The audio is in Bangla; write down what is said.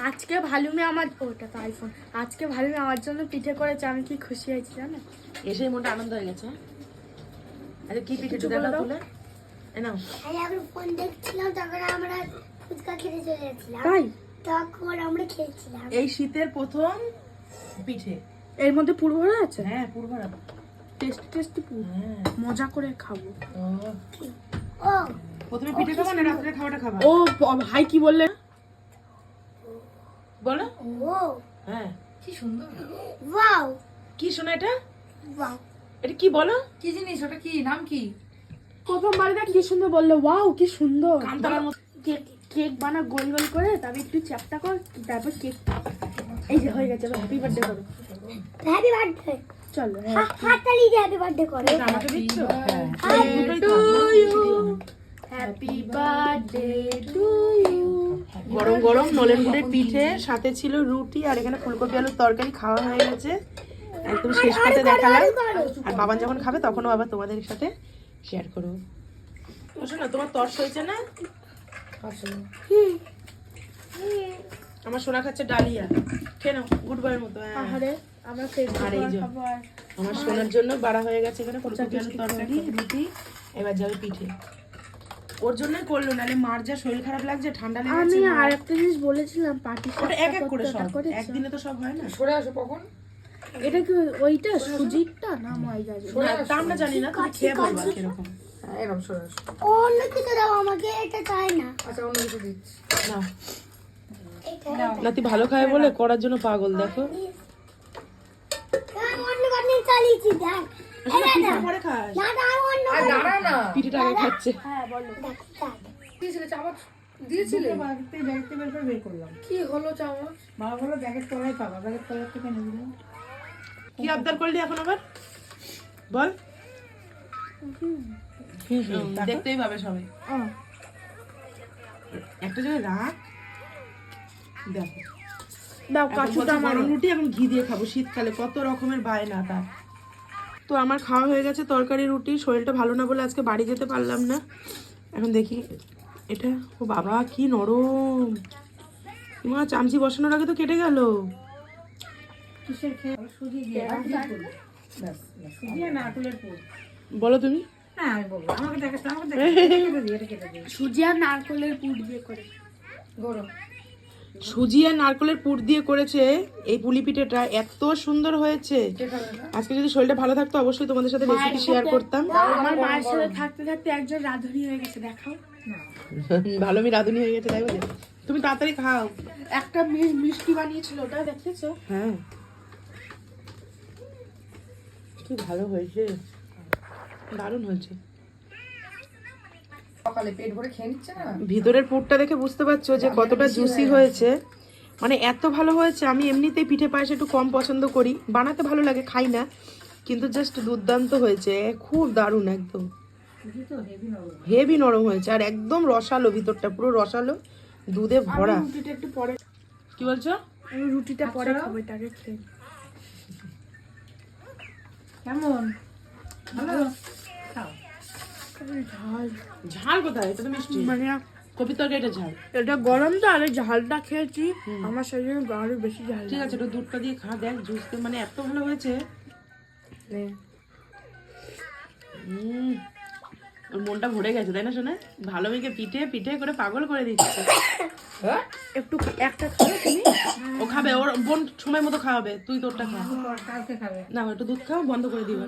আজকে ভালুমি আমার ওটা তো আইফোন। আজকে ভালুমি আমার জন্য পিঠে করেছে, আমি কি খুশি হয়েছি জানো। এসে মনটা আনন্দ হয়ে গেছে। আরে কি পিঠে দেখা তুলে নাও। আরে আমি ফোন দেখছিলাম, তখন আমরা ফুচকা খেতে চলে যাচ্ছিলাম, তাই তখন আমরা খেয়েছিলাম। এই শীতের প্রথম পিঠে। এর মধ্যে পুরো ভরা আছে। হ্যাঁ পুরো ভরা। টেস্টি পুরো। হ্যাঁ মজা করে খাবো। ও প্রথমে পিঠে খাবো না রাত্রে খাওয়াটা খাবা? ও ভাই কি বললে? বলো। ও হ্যাঁ কি সুন্দর। ওয়াও কি শোনা এটা? ওয়াও এটা কি বলো? কি জিনিস ওটা? কি নাম? কি প্রথমবার দেখ কি সুন্দর বললো, ওয়াও কি সুন্দর। কান্তলার মতো। কেক কেক বানা গোল গোল করে, তারপর একটু চ্যাপটা কর, তারপর কেক। এই যে হয়ে গেছে, হ্যাপি বার্থডে করো। Happy birthday. চলো হাততালি দিয়ে হ্যাপি বার্থডে করে। এটা আমাকে দিচ্ছ? Happy birthday to you. গরম গরম নলেন গুড়ের পিঠে, সাথে ছিল রুটি, আর এখানে ফুলকপি আলুর তরকারি খাওয়া হয়ে গেছে। একদম শেষ পাতে দেখালাম। আর বাবান যখন খাবে তখনও আবার তোমাদের সাথে শেয়ার করবো। বুঝছো না, তোমার তর্স হয়েছে না? আমার সোনা খাচ্ছে ডালিয়া। খেয়ে নাও গুড বয়ের মতো। হ্যাঁ। আহারে আমরা খেয়ে আর এই যে খাবার। আমার সোনার জন্য বাড়া হয়ে গেছে এখানে ফুলকপি আলুর তরকারি, রুটি, এবার যাবে পিঠে। ওর জন্যই করলো, নাহলে মার যা শরীর খারাপ লাগছে, ঠান্ডা আমি লেগেছে। আর একটা জিনিস বলেছিলাম, পার্টি ওটা এক এক করে সব, একদিনে তো সব হয় না। সরে আসো কখন? এটা কি ওইটা সুজিটা না ময়দা? না, তা আমরা জানি না, তুমি খেয়ে বলবা কিরকম। এরকম সরে আসো। অন্য কিছু দাও আমাকে, এটা চাই না। আচ্ছা অন্য কিছু দিচ্ছি। না এটা নাতি ভালো খায় বলে করার জন্য পাগল, দেখো। আমি অন্য কাটনি চালিয়েছি, দেখ। পিঠে পরে খাস, না না আমি অন্য আর দাঁড়াও না। পিঠেটা আগে খাচ্ছে। হ্যাঁ বলো। দেখ, দেখ। দিয়েছিলে চামচ? দিয়েছিলে? বের করলাম। কি হলো চামচ? বাবা বললো ব্যাগের তলায় পাবা, ব্যাগের তলায় থেকে নিয়ে দিলাম। কি আবদার করলি এখন আবার বল? দেখতেই পাবে সবাই। একটা জায়গায় রাখ, দেখো। দাও এখন কাচুটা বলছে আমার। গরম রুটি এখন ঘি দিয়ে খাবো, শীতকালে কত রকমের বায়না তার। তো আমার খাওয়া হয়ে গেছে তরকারি রুটি। শরীরটা ভালো না বলে আজকে বাড়ি যেতে পারলাম না। এখন দেখি এটা, ও বাবা কি নরম। মা চামচি বসানোর আগে তো কেটে গেল। বলো তুমি। সুজি আর নারকেলের পুর দিয়ে করে। সুজি আর নারকেলের পুর দিয়ে করেছে এই পুলি পিঠেটা, এত সুন্দর হয়েছে। আজকে যদি শরীরটা ভালো থাকতো অবশ্যই তোমাদের সাথে রেসিপি শেয়ার করতাম। আমার মায়ের সাথে থাকতে থাকতে একজন রাঁধুনি হয়ে গেছে, দেখাও। ভালো মি রাঁধুনি হয়ে গেছে, তাই বলে তুমি তাড়াতাড়ি খাও। একটা মিষ্টি বানিয়েছিল, ওটা দেখেছো? হ্যাঁ কি ভালো হয়েছে, দারুণ হয়েছে। সকালে পেট ভরে খেয়ে নিচ্ছে না? ভিতরের পুরটা দেখে বুঝতে পারছো যে কতটা জুসি হয়েছে। মানে এত ভালো হয়েছে। আমি এমনিতেই পিঠে পায়েস একটু কম পছন্দ করি, বানাতে ভালো লাগে, খাই না, কিন্তু জাস্ট দুর্দান্ত হয়েছে, খুব দারুণ, একদম হেভি নরম হয়েছে। আর একদম রসালো, ভিতরটা পুরো রসালো, দুধে ভরা। রুটিটা একটু পরে, কি বলছো? আমি রুটিটা পরে খাবো, এটাকে খেয়ে। কেমন? ভালো? ঝাল ঝাল কোথায়? এটা তো মিষ্টি। মানে কপির তরকারিটা ঝাল। এটা গরম তো, আর এই ঝালটা খেয়েছি, আমার সেই জন্য আরো বেশি ঝাল ঠিক আছে, একটু দুধটা দিয়ে খা, দেখ জুস মানে এত ভালো হয়েছে। ওর মনটা ভরে গেছে, তাই না শোনা? ভালো মেয়েকে পিঠে পিঠে করে পাগল করে দিচ্ছে। একটু একটা খাবে তুমি? ও খাবে, ওর বোন সময় মতো খাওয়াবে, তুই তোরটা খা। কালকে খাবে। না একটু দুধ খাও, বন্ধ করে দিবা।